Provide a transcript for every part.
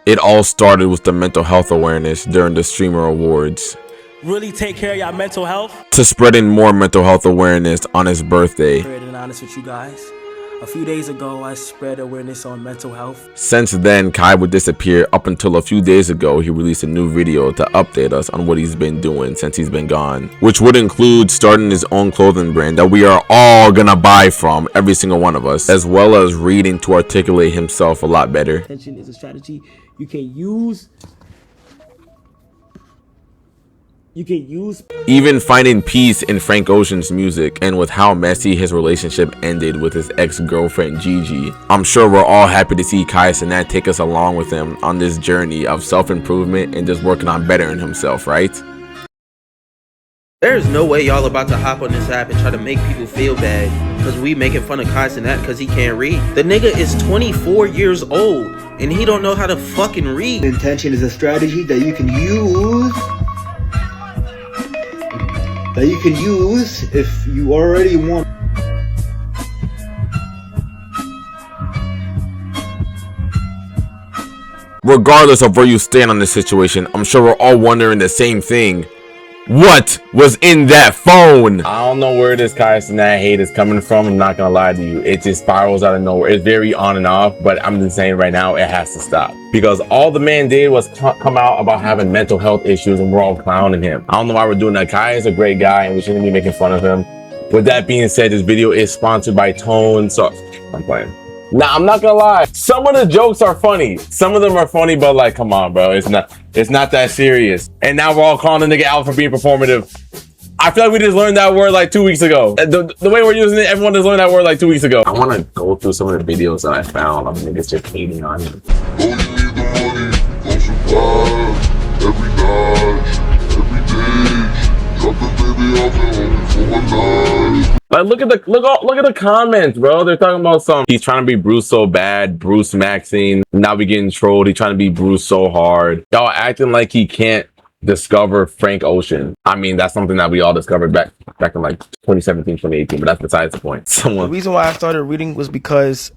It all started with the mental health awareness during the Streamer Awards. Really take care of your mental health. To spreading more mental health awareness on his birthday. And honest with you guys, a few days ago I spread awareness on mental health. Since then, Kai would disappear up until a few days ago he released a new video to update us on what he's been doing since he's been gone, which would include starting his own clothing brand that we are all gonna buy from, every single one of us, as well as reading to articulate himself a lot better. Attention is a strategy you can use. Even finding peace in Frank Ocean's music and with how messy his relationship ended with his ex-girlfriend Gigi. I'm sure we're all happy to see Kai Cenat take us along with him on this journey of self-improvement and just working on bettering himself, right? There's no way y'all about to hop on this app and try to make people feel bad because we making fun of Kai Cenat because he can't read. The nigga is 24 years old and he don't know how to fucking read. Intention is a strategy that you can use. If you already want. Regardless of where you stand on this situation, I'm sure we're all wondering the same thing. What was in that phone? I don't know where this Kai Cenat hate is coming from. I'm not gonna lie to you. It just spirals out of nowhere. It's very on and off, but I'm just saying right now it has to stop. Because all the man did was come out about having mental health issues and we're all clowning him. I don't know why we're doing that. Kai is a great guy and we shouldn't be making fun of him. With that being said, this video is sponsored by Tone, so I'm playing. Now, I'm not gonna lie, some of the jokes are funny. Some of them are funny, but like, come on, bro. It's not that serious. And now we're all calling the nigga out for being performative. I feel like we just learned that word like 2 weeks ago. The way we're using it, everyone just learned that word like 2 weeks ago. I want to go through some of the videos that I found of niggas just hating on him. Oh, you need the money, go survive. Every night, every day. Drop the baby off at home for one night. Like, look at the comments, bro. They're talking about he's trying to be Bruce so bad, Bruce Maxine. Now we getting trolled. He's trying to be Bruce so hard. Y'all acting like he can't discover Frank Ocean. I mean, that's something that we all discovered back in like 2017, 2018, but that's besides the point. The reason why I started reading was because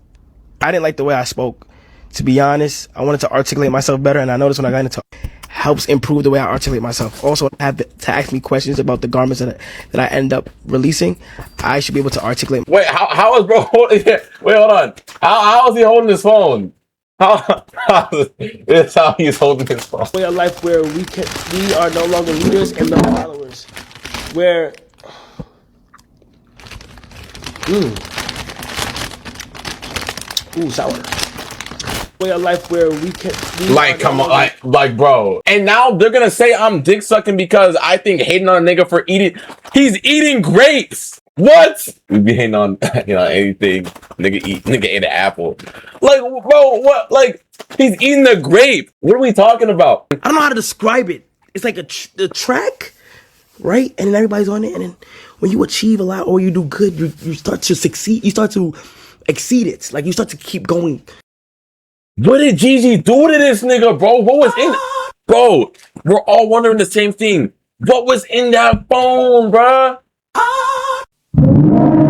I didn't like the way I spoke. To be honest, I wanted to articulate myself better, and I noticed when I got into helps improve the way I articulate myself. Also, have to ask me questions about the garments that I end up releasing. I should be able to articulate. Wait, how is bro holding it? Wait, hold on. How is he holding his phone? This is how he's holding his phone. Way of life where we are no longer leaders and no followers. Where sour. Way of life where we like, come on, like, bro. And now they're gonna say I'm dick sucking because I think hating on a nigga for he's eating grapes. What? We be hating on anything. Nigga ate an apple. Like, bro, what? Like, he's eating a grape. What are we talking about? I don't know how to describe it. It's like a track, right? And then everybody's on it. And then when you achieve a lot or you do good, you start to succeed. You start to exceed it. Like, you start to keep going. What did Gigi do to this nigga, bro? What was in bro? We're all wondering the same thing. What was in that phone, bro?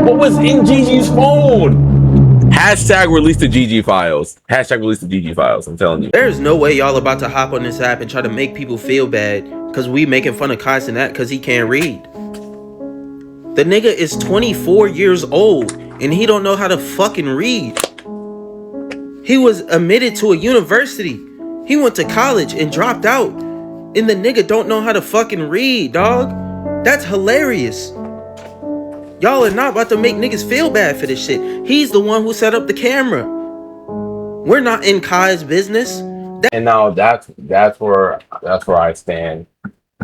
What was in Gigi's phone? Hashtag release the Gigi files. Hashtag release the Gigi files. I'm telling you. There's no way y'all about to hop on this app and try to make people feel bad because we making fun of Kai Cenat because he can't read. The nigga is 24 years old and he don't know how to fucking read. He was admitted to a university. He went to college and dropped out. And the nigga don't know how to fucking read, dog. That's hilarious. Y'all are not about to make niggas feel bad for this shit. He's the one who set up the camera. We're not in Kai's business. And now that's where I stand.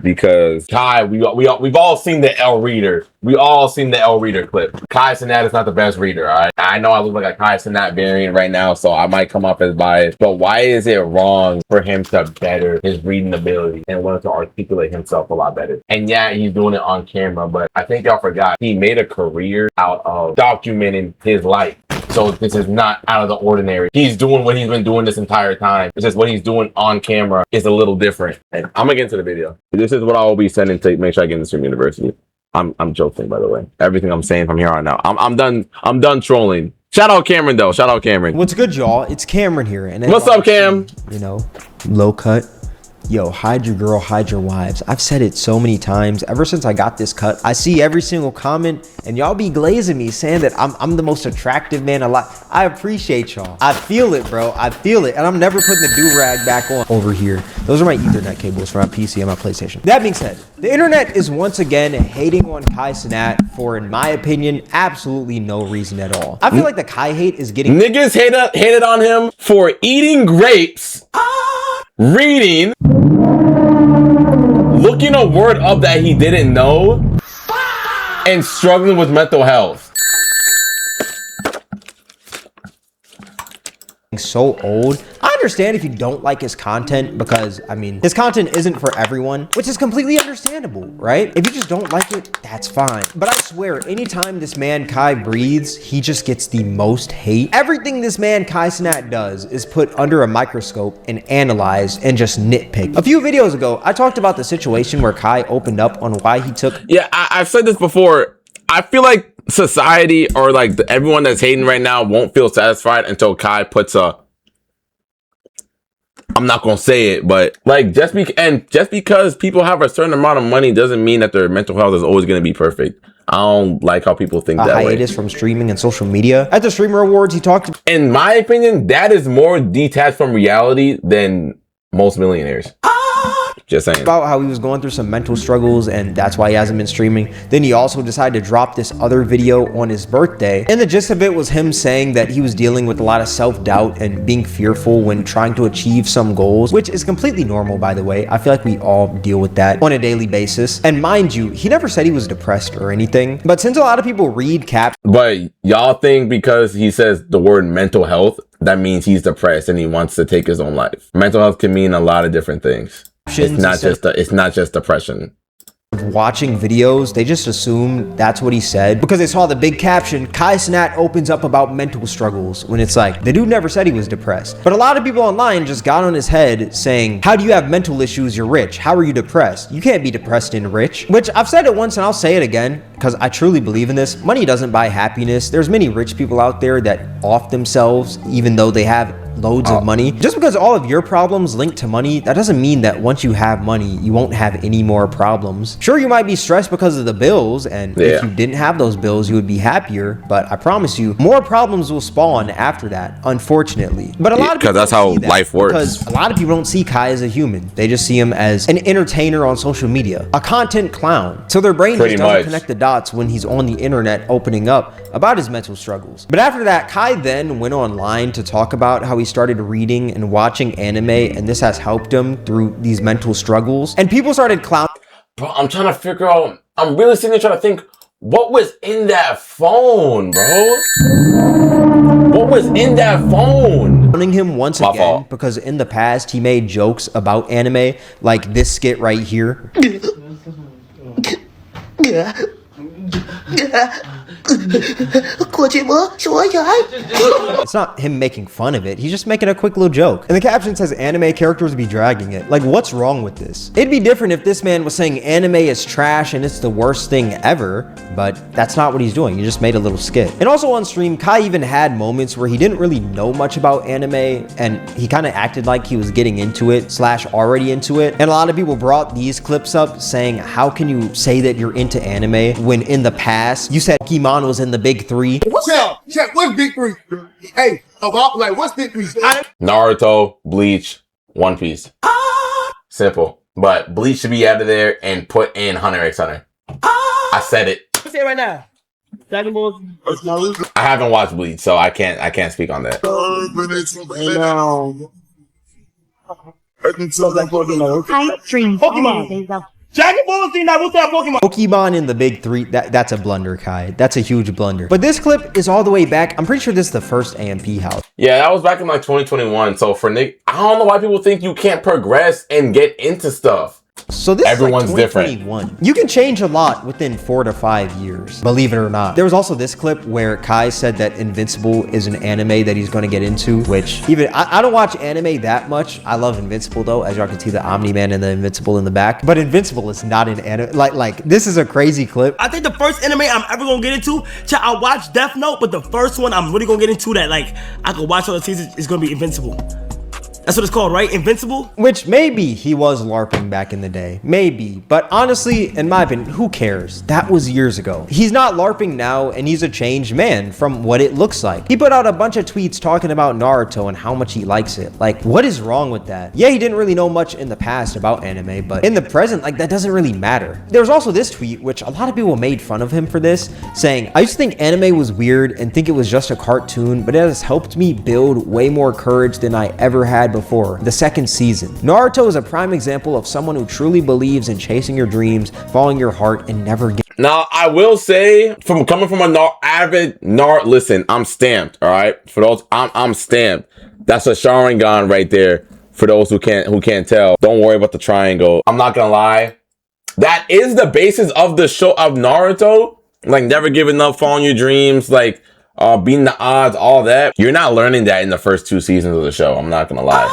Because Kai, we've all seen the L reader. We all seen the L reader clip. Kai Cenat is not the best reader, all right? I know I look like a Kai Cenat variant right now, so I might come off as biased. But why is it wrong for him to better his reading ability and want to articulate himself a lot better? And yeah, he's doing it on camera, but I think y'all forgot he made a career out of documenting his life. So this is not out of the ordinary. He's doing what he's been doing this entire time. It's just what he's doing on camera is a little different. And I'm gonna get into the video. This is what I will be sending to make sure I get into Stream University. I'm joking, by the way. Everything I'm saying from here on out. I'm done trolling. Shout out Cameron though. Shout out Cameron. What's good, y'all? It's Cameron here. And What's up, Cam? You know, low cut. Yo, hide your girl, hide your wives. I've said it so many times ever since I got this cut. I see every single comment and y'all be glazing me saying that I'm the most attractive man alive. I appreciate y'all. I feel it, bro. I feel it. And I'm never putting the do-rag back on over here. Those are my Ethernet cables for my PC and my PlayStation. That being said, the internet is once again hating on Kai Cenat for, in my opinion, absolutely no reason at all. I feel like the Kai hate is getting... Niggas hated on him for eating grapes, reading, looking a word up that he didn't know, and struggling with mental health. So old. I understand if you don't like his content because, I mean, his content isn't for everyone, which is completely understandable, right? If you just don't like it, that's fine. But I swear, anytime this man Kai breathes, he just gets the most hate. Everything this man Kai Cenat does is put under a microscope and analyzed and just nitpicked. A few videos ago, I talked about the situation where Kai opened up on why he took... Yeah, I've said this before. I feel like society or like everyone that's hating right now won't feel satisfied until Kai puts a... I'm not gonna say it, but like just because people have a certain amount of money doesn't mean that their mental health is always gonna be perfect. I don't like how people think that way. Hiatus from streaming and social media. At the Streamer Awards, he talked... In my opinion, that is more detached from reality than most millionaires. Just saying. About how he was going through some mental struggles and that's why he hasn't been streaming. Then he also decided to drop this other video on his birthday. And the gist of it was him saying that he was dealing with a lot of self-doubt and being fearful when trying to achieve some goals, which is completely normal, by the way. I feel like we all deal with that on a daily basis. And mind you, he never said he was depressed or anything. But since a lot of people read captions... But y'all think because he says the word mental health, that means he's depressed and he wants to take his own life. Mental health can mean a lot of different things. It's not just depression. Watching videos, they just assume that's what he said because they saw the big caption, Kai Cenat opens up about mental struggles, when it's like, the dude never said he was depressed. But a lot of people online just got on his head saying, how do you have mental issues? You're rich. How are you depressed? You can't be depressed and rich. Which I've said it once and I'll say it again because I truly believe in this. Money doesn't buy happiness. There's many rich people out there that off themselves even though they have loads of money. Just because all of your problems link to money, that doesn't mean that once you have money, you won't have any more problems. Sure, you might be stressed because of the bills, and if you didn't have those bills, you would be happier, but I promise you, more problems will spawn after that, unfortunately. But a lot of people, because that's how life works. Because a lot of people don't see Kai as a human. They just see him as an entertainer on social media, a content clown. So their brain just doesn't connect the dots when he's on the internet opening up about his mental struggles. But after that, Kai then went online to talk about how he started reading and watching anime, and this has helped him through these mental struggles. And people started clowning. Bro, I'm trying to figure out, I'm really sitting there trying to think, what was in that phone, bro? What was in that phone? Clowning him once again because in the past he made jokes about anime, like this skit right here. It's not him making fun of it, he's just making a quick little joke. And the caption says anime characters be dragging it. Like, what's wrong with this? It'd be different if this man was saying anime is trash and it's the worst thing ever, but that's not what he's doing. He just made a little skit. And also on stream, Kai even had moments where he didn't really know much about anime and he kind of acted like he was getting into it / already into it. And a lot of people brought these clips up saying, how can you say that you're into anime when in the past you said Pokemon was in the big three? Check, what's big three? Hey, like, what's big three? Naruto, Bleach, One Piece. Simple. But Bleach should be out of there and put in Hunter x Hunter. I said it. Say it right now. Dragon Ball. I haven't watched Bleach, so I can't speak on that. Pokemon. Dragon Ball Z, Naruto, Pokemon. Pokemon in the big three, that's a blunder, Kai. That's a huge blunder. But this clip is all the way back. I'm pretty sure this is the first AMP house. Yeah, that was back in like 2021. So for Nick, I don't know why people think you can't progress and get into stuff. So this Everyone's is like different. 2021. You can change a lot within 4 to 5 years, believe it or not. There was also this clip where Kai said that Invincible is an anime that he's going to get into, which even I don't watch anime that much. I love Invincible though, as y'all can see the Omni-Man and the Invincible in the back. But Invincible is not an anime. Like this is a crazy clip. I think the first anime I'm ever gonna get into, I watched Death Note, but the first one I'm really gonna get into that like I could watch all the seasons is gonna be Invincible. That's what it's called, right? Invincible? Which maybe he was LARPing back in the day. Maybe. But honestly, in my opinion, who cares? That was years ago. He's not LARPing now, and he's a changed man from what it looks like. He put out a bunch of tweets talking about Naruto and how much he likes it. Like, what is wrong with that? Yeah, he didn't really know much in the past about anime, but in the present, like, that doesn't really matter. There was also this tweet, which a lot of people made fun of him for this, saying, I used to think anime was weird and think it was just a cartoon, but it has helped me build way more courage than I ever had before. The second season. Naruto is a prime example of someone who truly believes in chasing your dreams, following your heart, and never giving. Now, I will say, coming from a avid listen, I'm stamped, all right? For those, I'm stamped. That's a Sharingan right there. For those who can't tell, don't worry about the triangle. I'm not gonna lie. That is the basis of the show of Naruto. Like, never giving up, following your dreams, like, beating the odds, all that. You're not learning that in the first 2 seasons of the show. I'm not gonna lie.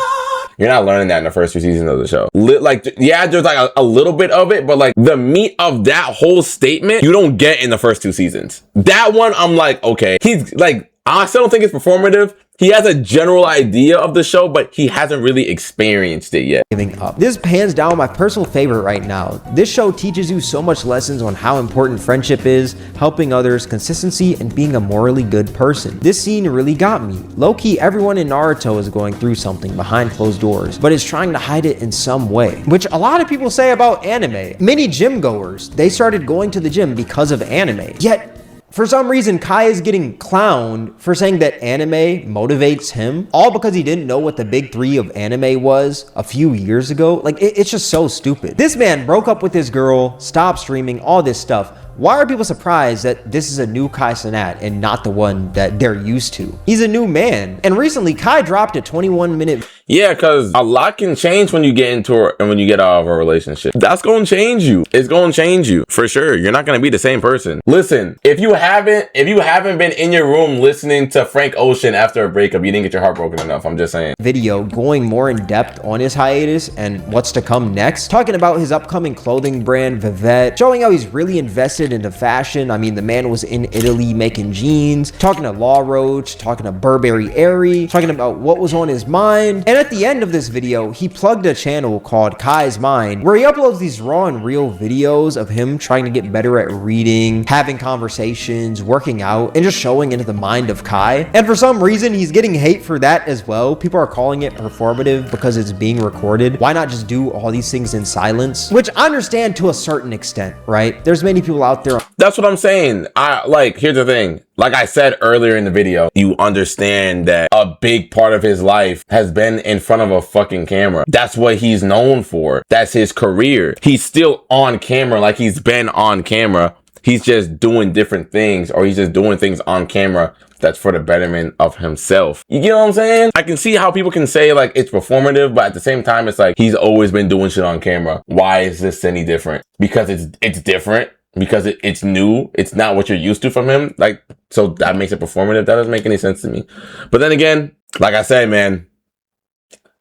You're not learning that in the first 2 seasons of the show. Like, yeah, there's like a little bit of it, but like the meat of that whole statement, you don't get in the first 2 seasons. That one, I'm like, okay. He's like, I still don't think it's performative. He has a general idea of the show, but he hasn't really experienced it yet. Giving up. This is hands down my personal favorite right now. This show teaches you so much lessons on how important friendship is, helping others, consistency, and being a morally good person. This scene really got me. Low-key, everyone in Naruto is going through something behind closed doors, but is trying to hide it in some way, which a lot of people say about anime. Many gym goers, they started going to the gym because of anime. Yet, for some reason, Kai is getting clowned for saying that anime motivates him, all because he didn't know what the big 3 of anime was a few years ago. Like, it's just so stupid. This man broke up with his girl, stopped streaming, all this stuff. Why are people surprised that this is a new Kai Cenat and not the one that they're used to? He's a new man. And recently, Kai dropped a 21-minute... Yeah, because a lot can change when you get into it and when you get out of a relationship. That's going to change you. It's going to change you for sure. You're not going to be the same person. Listen, if you haven't been in your room listening to Frank Ocean after a breakup, you didn't get your heart broken enough. I'm just saying. Video going more in depth on his hiatus and what's to come next, talking about his upcoming clothing brand Vivette, showing how he's really invested into fashion. I mean, the man was in Italy making jeans, talking to Law Roach, talking to Burberry Airy, talking about what was on his mind. And at the end of this video, he plugged a channel called Kai's Mind, where he uploads these raw and real videos of him trying to get better at reading, having conversations, working out, and just showing into the mind of Kai. And for some reason, he's getting hate for that as well. People are calling it performative because it's being recorded. Why not just do all these things in silence? Which I understand to a certain extent, right? There's many people out there. That's what I'm saying. Here's the thing. Like I said earlier in the video, you understand that a big part of his life has been in front of a fucking camera. That's what he's known for. That's his career. He's still on camera like he's been on camera. He's just doing different things, or he's just doing things on camera that's for the betterment of himself. You get what I'm saying? I can see how people can say like it's performative, but at the same time, it's like he's always been doing shit on camera. Why is this any different? Because it's different. Because it's new. It's not what you're used to from him. Like, so that makes it performative. That doesn't make any sense to me. But then again, like I said, man,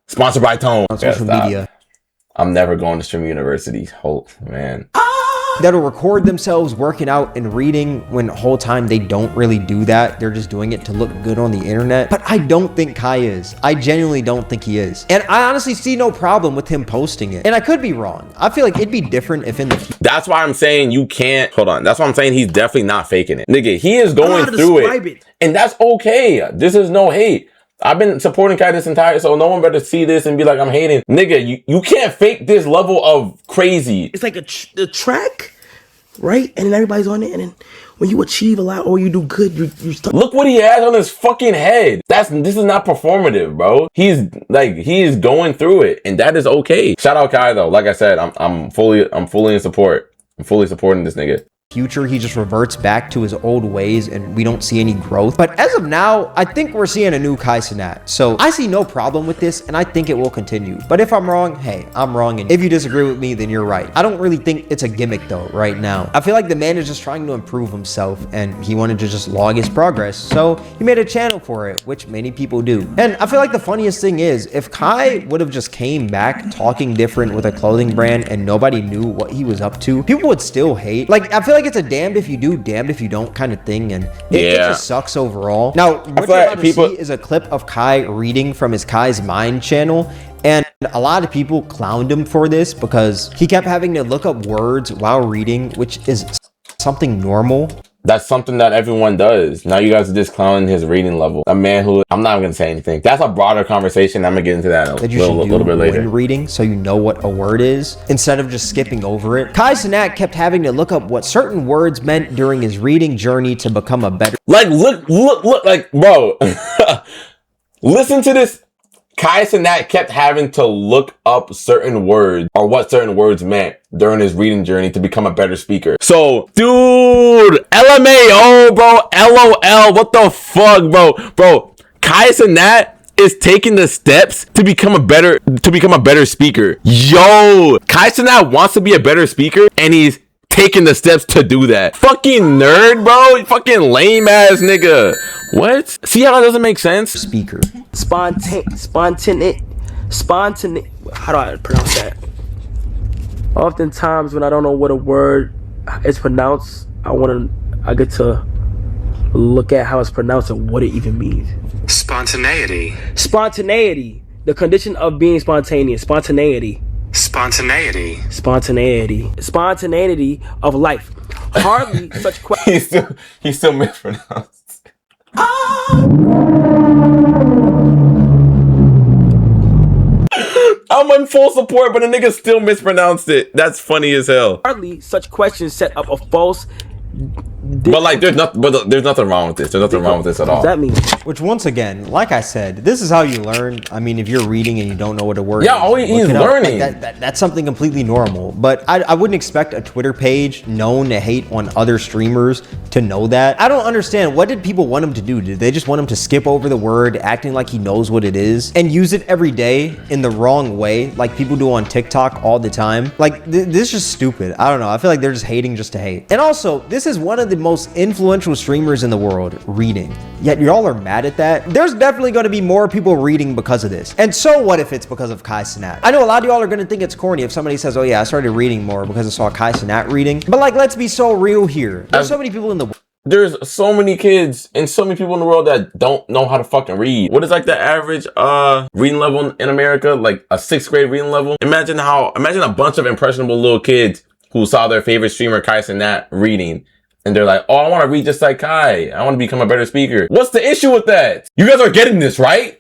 sponsored by Tone. On social media. I'm never going to Stream University. Man. That'll record themselves working out and reading when the whole time they don't really do that. They're just doing it to look good on the internet. But I don't think Kai is. I genuinely don't think he is. And I honestly see no problem with him posting it. And I could be wrong. I feel like it'd be different if in the future. That's why I'm saying you can't. Hold on. That's why I'm saying he's definitely not faking it. Nigga, he is going through it. And that's okay. This is no hate. I've been supporting Kai this entire, so no one better see this and be like, I'm hating. Nigga, you can't fake this level of crazy. It's like a track, right? And then everybody's on it, and then when you achieve a lot or you do good, you start. Look what he has on his fucking head. This is not performative, bro. He is going through it, and that is okay. Shout out Kai though. Like I said, I'm fully in support. I'm fully supporting this nigga. future he just reverts back to his old ways and we don't see any growth. But as of now, I think we're seeing a new Kai Cenat. So I see no problem with this and I think it will continue. But if I'm wrong, hey, I'm wrong. And if you disagree with me, then you're right. I don't really think it's a gimmick though right now. I feel like the man is just trying to improve himself and he wanted to just log his progress. So he made a channel for it, which many people do. And I feel like the funniest thing is if Kai would have just came back talking different with a clothing brand and nobody knew what he was up to, people would still hate. Like, I feel like it's a damned if you do, damned if you don't kind of thing, and it just sucks overall. Now, what you're about to see is a clip of Kai reading from his Kai's Mind channel, and a lot of people clowned him for this because he kept having to look up words while reading, which is something normal. That's something that everyone does. Now you guys are just clowning his reading level. A man who, I'm not going to say anything. That's a broader conversation. I'm going to get into that a little bit later. When reading, so you know what a word is, instead of just skipping over it. Kai Cenat kept having to look up what certain words meant during his reading journey to become a better... Like, look, like, bro. Listen to this. Kai Cenat kept having to look up certain words or what certain words meant during his reading journey to become a better speaker. So, dude, LMAO, bro, LOL, what the fuck, bro? Bro, Kai Cenat is taking the steps to become a better speaker. Yo, Kai Cenat wants to be a better speaker and he's taking the steps to do that. Fucking nerd, bro. Fucking lame ass nigga. What? See how that doesn't make sense? Speaker. Spontaneity. How do I pronounce that? Oftentimes when I don't know what a word is pronounced, I get to look at how it's pronounced and what it even means. Spontaneity. Spontaneity. The condition of being spontaneous. Spontaneity. Spontaneity. Spontaneity. Spontaneity of life. Hardly such question. He's still mispronounced. I'm in full support, but the nigga still mispronounced it. That's funny as hell. Hardly such questions set up a false. But like, there's nothing wrong with this. There's nothing wrong with this at all. What does that mean? Which, once again, like I said, this is how you learn. I mean, if you're reading and you don't know what a word is, he's learning. That's something completely normal. But I wouldn't expect a Twitter page known to hate on other streamers to know that. I don't understand. What did people want him to do? Did they just want him to skip over the word, acting like he knows what it is, and use it every day in the wrong way, like people do on TikTok all the time? Like, this is just stupid. I don't know. I feel like they're just hating just to hate. And also, this is one of the most influential streamers in the world reading, yet y'all are mad at that. There's definitely going to be more people reading because of this. And so what if it's because of Kai Cenat? I know a lot of y'all are going to think it's corny if somebody says, oh yeah, I started reading more because I saw Kai Cenat reading. But like, let's be so real here. There's so many people in the world. There's so many kids and so many people in the world that don't know how to fucking read. What is like the average reading level in America? Like a 6th grade reading level? Imagine a bunch of impressionable little kids who saw their favorite streamer Kai Cenat reading. And they're like, oh, I want to read just like Kai. I want to become a better speaker. What's the issue with that? You guys are getting this, right?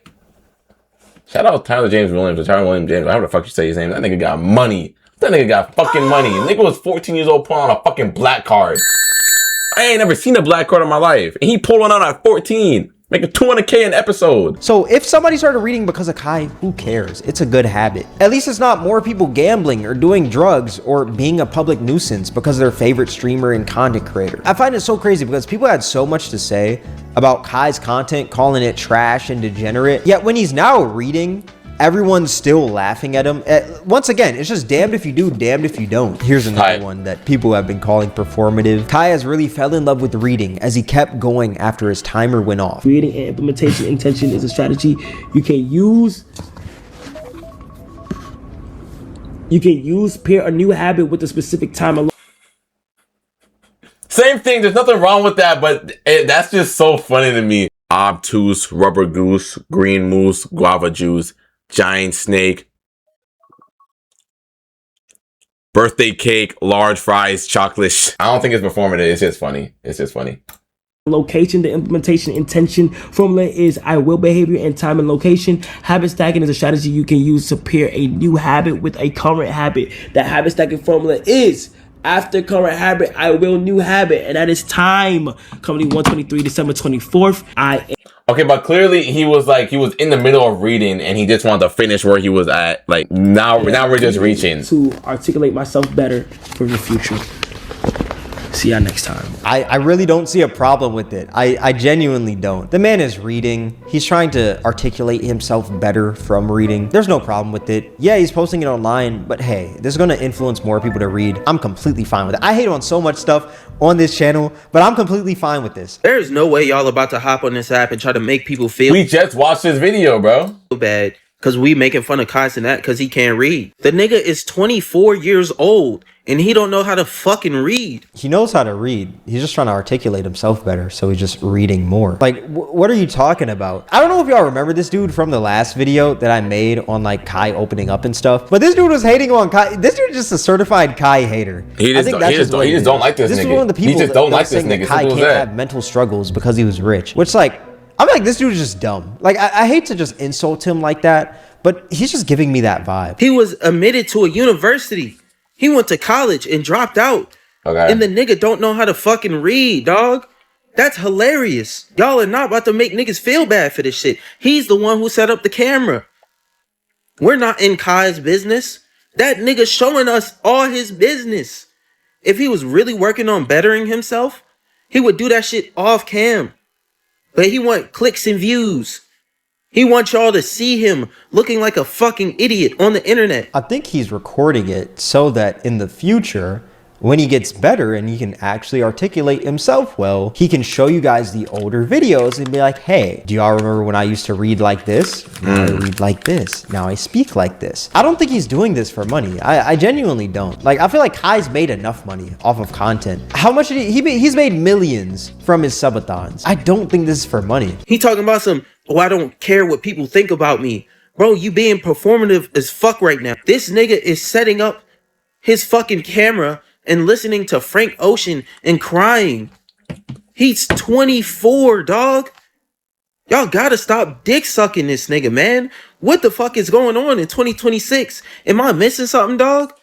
Shout out Tyler James Williams or Tyler William James. However the fuck you say his name. That nigga got money. That nigga got fucking money. The nigga was 14 years old pulling on a fucking black card. I ain't never seen a black card in my life. And he pulled one out at 14. Making $200K an episode. So if somebody started reading because of Kai, who cares? It's a good habit. At least it's not more people gambling or doing drugs or being a public nuisance because of their favorite streamer and content creator. I find it so crazy because people had so much to say about Kai's content, calling it trash and degenerate. Yet when he's now reading, everyone's still laughing at him. Once again, it's just damned if you do, damned if you don't. Here's another one that people have been calling performative. Kai has really fell in love with reading as he kept going after his timer went off. Reading and implementation intention is a strategy you can use. You can use pair a new habit with a specific timer. Same thing. There's nothing wrong with that, but that's just so funny to me. Obtuse, rubber goose, green moose, guava juice, giant snake, birthday cake, large fries, chocolate. I don't think it's performative. It's just funny. It's just funny. Location, the implementation intention formula is I will behavior and time and location. Habit stacking is a strategy you can use to pair a new habit with a current habit. That habit stacking formula is after current habit, I will new habit, and that is time. Company 123 December 24th. Okay, but clearly he was in the middle of reading and he just wanted to finish where he was at. Like now we're just reaching to articulate myself better for the future. See y'all next time. I really don't see a problem with it. I genuinely don't. The man is reading. He's trying to articulate himself better from reading. There's no problem with it. Yeah, he's posting it online, but hey, this is going to influence more people to read. I'm completely fine with it. I hate on so much stuff on this channel, but I'm completely fine with this. There's no way y'all about to hop on this app and try to make people feel We just watched this video, bro. bad because we making fun of Kai Cenat because he can't read. The nigga is 24 years old and he don't know how to fucking read. He knows how to read. He's just trying to articulate himself better, so he's just reading more. Like, what are you talking about? I don't know if y'all remember this dude from the last video that I made on like Kai opening up and stuff, but this dude was hating on Kai. This dude is just a certified Kai hater. He just don't like this nigga. This is one of the people he just don't that like this saying nigga. that Kai can't have mental struggles because he was rich, which like, I'm like, this dude is just dumb. Like, I hate to just insult him like that, but he's just giving me that vibe. He was admitted to a university. He went to college and dropped out. Okay. And the nigga don't know how to fucking read, dog. That's hilarious. Y'all are not about to make niggas feel bad for this shit. He's the one who set up the camera. We're not in Kai's business. That nigga showing us all his business. If he was really working on bettering himself, he would do that shit off cam. But he want clicks and views. He wants y'all to see him looking like a fucking idiot on the internet. I think he's recording it so that in the future, when he gets better and he can actually articulate himself well, he can show you guys the older videos and be like, hey, do y'all remember when I used to read like this? Now I read like this. Now I speak like this. I don't think he's doing this for money. I genuinely don't. Like, I feel like Kai's made enough money off of content. How much did he's made millions from his subathons. I don't think this is for money. He talking about some, oh, I don't care what people think about me. Bro, you being performative as fuck right now. This nigga is setting up his fucking camera and listening to Frank Ocean and crying. He's 24, dog. Y'all gotta stop dick sucking this nigga, man. What the fuck is going on in 2026? Am I missing something, dog?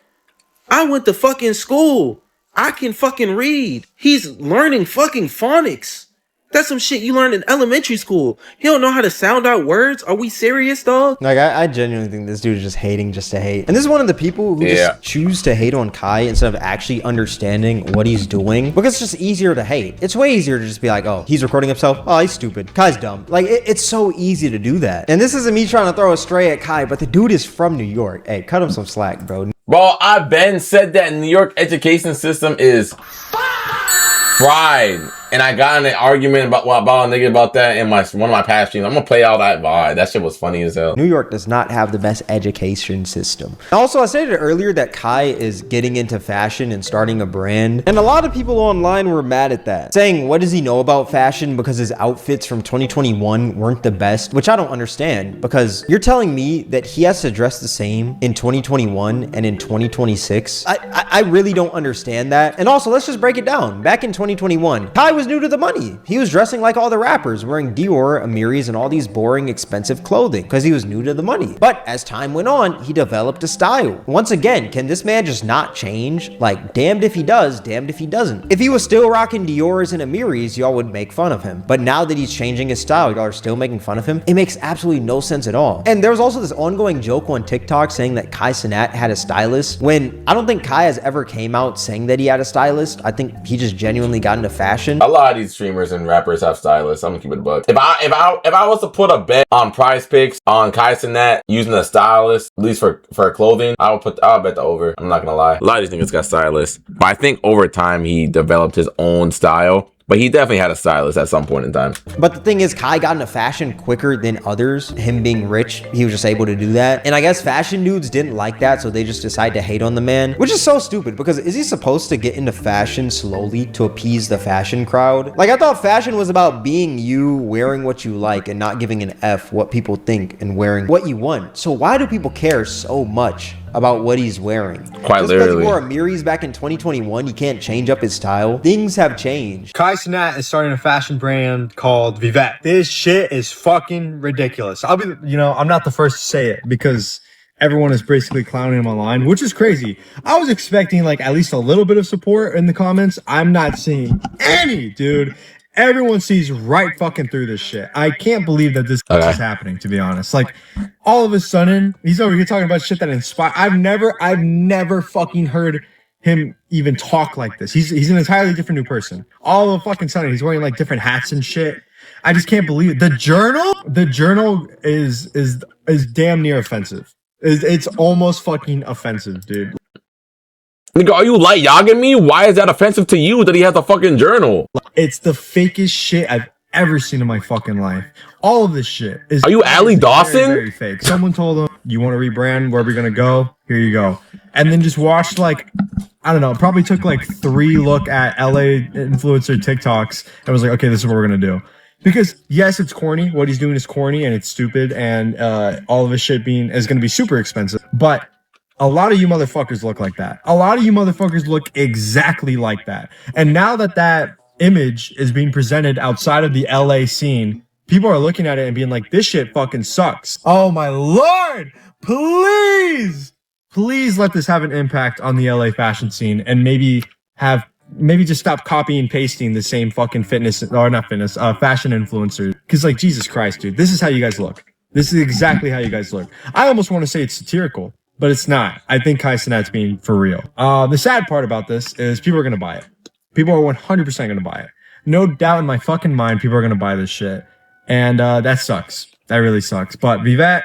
I went to fucking school. I can fucking read. He's learning fucking phonics. That's some shit you learned in elementary school. He don't know how to sound out words. Are we serious, dog? Like, I genuinely think this dude is just hating just to hate. And this is one of the people who just choose to hate on Kai instead of actually understanding what he's doing. Because it's just easier to hate. It's way easier to just be like, oh, he's recording himself. Oh, he's stupid. Kai's dumb. Like, it's so easy to do that. And this isn't me trying to throw a stray at Kai, but the dude is from New York. Hey, cut him some slack, bro. Bro, I've been said that New York education system is fried. And I got in an argument about a nigga about that in one of my past streams. I'm gonna play all that vibe. That shit was funny as hell. New York does not have the best education system. Also, I stated earlier that Kai is getting into fashion and starting a brand. And a lot of people online were mad at that, saying, what does he know about fashion because his outfits from 2021 weren't the best? Which I don't understand, because you're telling me that he has to dress the same in 2021 and in 2026? I really don't understand that. And also, let's just break it down. Back in 2021, Kai was new to the money. He was dressing like all the rappers, wearing Dior, Amiris, and all these boring, expensive clothing because he was new to the money. But as time went on, he developed a style. Once again, can this man just not change? Like, damned if he does, damned if he doesn't. If he was still rocking Dior's and Amiris, y'all would make fun of him. But now that he's changing his style, y'all are still making fun of him. It makes absolutely no sense at all. And there was also this ongoing joke on TikTok saying that Kai Cenat had a stylist, when I don't think Kai has ever came out saying that he had a stylist. I think he just genuinely got into fashion. A lot of these streamers and rappers have stylists. I'm gonna keep it a buck. If I was to put a bet on Prize Picks on Kai Cenat using a stylist, at least for clothing, I'll bet the over. I'm not gonna lie. A lot of these niggas got stylists, but I think over time he developed his own style. But he definitely had a stylist at some point in time. But the thing is, Kai got into fashion quicker than others. Him being rich, he was just able to do that. And I guess fashion dudes didn't like that, so they just decided to hate on the man, which is so stupid, because is he supposed to get into fashion slowly to appease the fashion crowd? Like, I thought fashion was about being you, wearing what you like, and not giving an F what people think, and wearing what you want. So why do people care so much about what he's wearing? Quite just literally. because he wore Amiris back in 2021, he can't change up his style. Things have changed. Kai Cenat is starting a fashion brand called Vivette. This shit is fucking ridiculous. I'm not the first to say it because everyone is basically clowning him online, which is crazy. I was expecting like at least a little bit of support in the comments. I'm not seeing any, dude. Everyone sees right fucking through this shit. I can't believe that this is happening, to be honest. Like, all of a sudden, he's over here talking about shit that inspire. I've never fucking heard him even talk like this. He's an entirely different new person. All of a fucking sudden, he's wearing like different hats and shit. I just can't believe it. The journal is damn near offensive. It's almost fucking offensive, dude. Nigga, are you light yogging me? Why is that offensive to you that he has a fucking journal? It's the fakest shit I've ever seen in my fucking life. All of this shit is. Are you Allie Dawson? Very, very fake. Someone told him, "You want to rebrand? Where are we gonna go? Here you go." And then just watched like, I don't know, probably took like 3 look at LA influencer TikToks and was like, okay, this is what we're gonna do. Because yes, it's corny. What he's doing is corny and it's stupid, and all of his shit is gonna be super expensive. But a lot of you motherfuckers look like that. A lot of you motherfuckers look exactly like that. And now that image is being presented outside of the LA scene, people are looking at it and being like, this shit fucking sucks. Oh my Lord, please let this have an impact on the LA fashion scene, and maybe just stop copying and pasting the same fucking fashion influencers. Cause like, Jesus Christ, dude, this is how you guys look. This is exactly how you guys look. I almost want to say it's satirical, but it's not. I think Kai Cenat's being for real. The sad part about this is people are going to buy it. People are 100% going to buy it. No doubt in my fucking mind, people are going to buy this shit. And that sucks. That really sucks. But Vivette,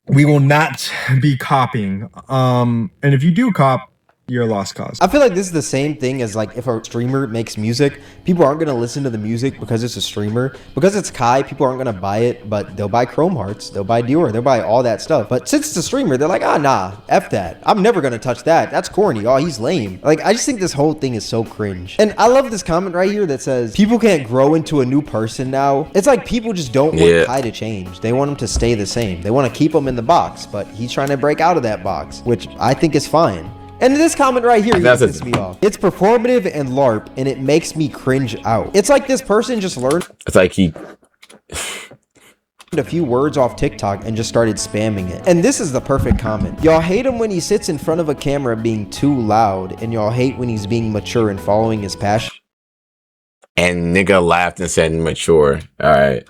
we will not be copying. And if you do cop, you're a lost cause. I feel like this is the same thing as like if a streamer makes music, people aren't going to listen to the music because it's a streamer. Because it's Kai, people aren't going to buy it, but they'll buy Chrome Hearts, they'll buy Dior, they'll buy all that stuff. But since it's a streamer, they're like, nah, F that. I'm never going to touch that. That's corny. Oh, he's lame. Like, I just think this whole thing is so cringe. And I love this comment right here that says, people can't grow into a new person now. It's like people just don't want Kai to change. They want him to stay the same. They want to keep him in the box, but he's trying to break out of that box, which I think is fine. And this comment right here pisses me off. It's performative and LARP, and it makes me cringe out. It's like this person just learned. It's like he a few words off TikTok and just started spamming it. And this is the perfect comment. Y'all hate him when he sits in front of a camera being too loud, and y'all hate when he's being mature and following his passion. And nigga laughed and said mature. All right.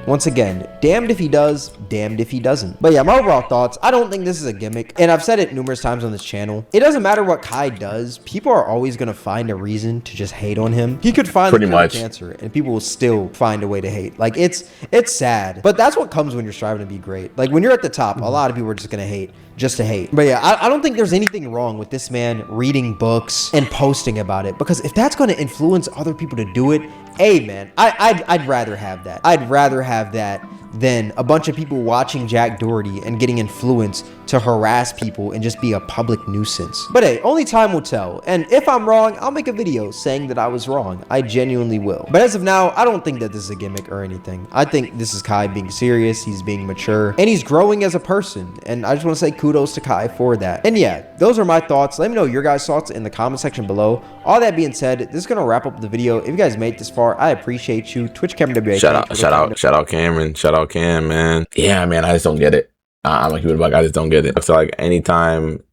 Once again, damned if he does, damned if he doesn't. But yeah, my overall thoughts, I don't think this is a gimmick, and I've said it numerous times on this channel. It doesn't matter what Kai does, people are always going to find a reason to just hate on him. He could find pretty much cancer and people will still find a way to hate. Like, it's sad, but that's what comes when you're striving to be great. Like, when you're at the top, a lot of people are just going to hate just to hate. But yeah, I don't think there's anything wrong with this man reading books and posting about it, because if that's going to influence other people to do it, hey man, I'd rather have that. I'd rather have that than a bunch of people watching Jack Doherty and getting influenced to harass people and just be a public nuisance. But hey, only time will tell. And if I'm wrong, I'll make a video saying that I was wrong. I genuinely will. But as of now, I don't think that this is a gimmick or anything. I think this is Kai being serious, he's being mature, and he's growing as a person. And I just want to say kudos to Kai for that. And yeah, those are my thoughts. Let me know your guys' thoughts in the comment section below. All that being said, this is going to wrap up the video. If you guys made it this far, I appreciate you. Twitch Cameron WA. Shout out Cameron. Shout out Cam, man. Yeah, man, I just don't get it. I'm like, I just don't get it. So like anytime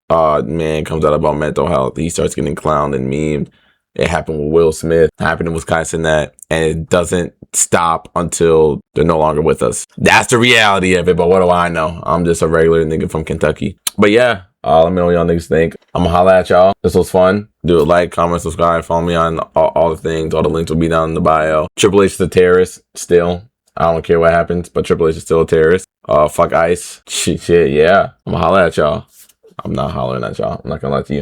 man comes out about mental health, he starts getting clowned and memed. It happened with Will Smith, happened with Kai Cenat, and it doesn't stop until they're no longer with us. That's the reality of it, but what do I know? I'm just a regular nigga from Kentucky. But yeah, let me know what y'all niggas think. I'm gonna holla at y'all. This was fun. Do a like, comment, subscribe, follow me on all the things. All the links will be down in the bio. Triple H is a terrorist still. I don't care what happens, but Triple H is still a terrorist. Fuck ICE. Shit, yeah. I'm gonna holla at y'all. I'm not hollering at y'all. I'm not gonna lie to you.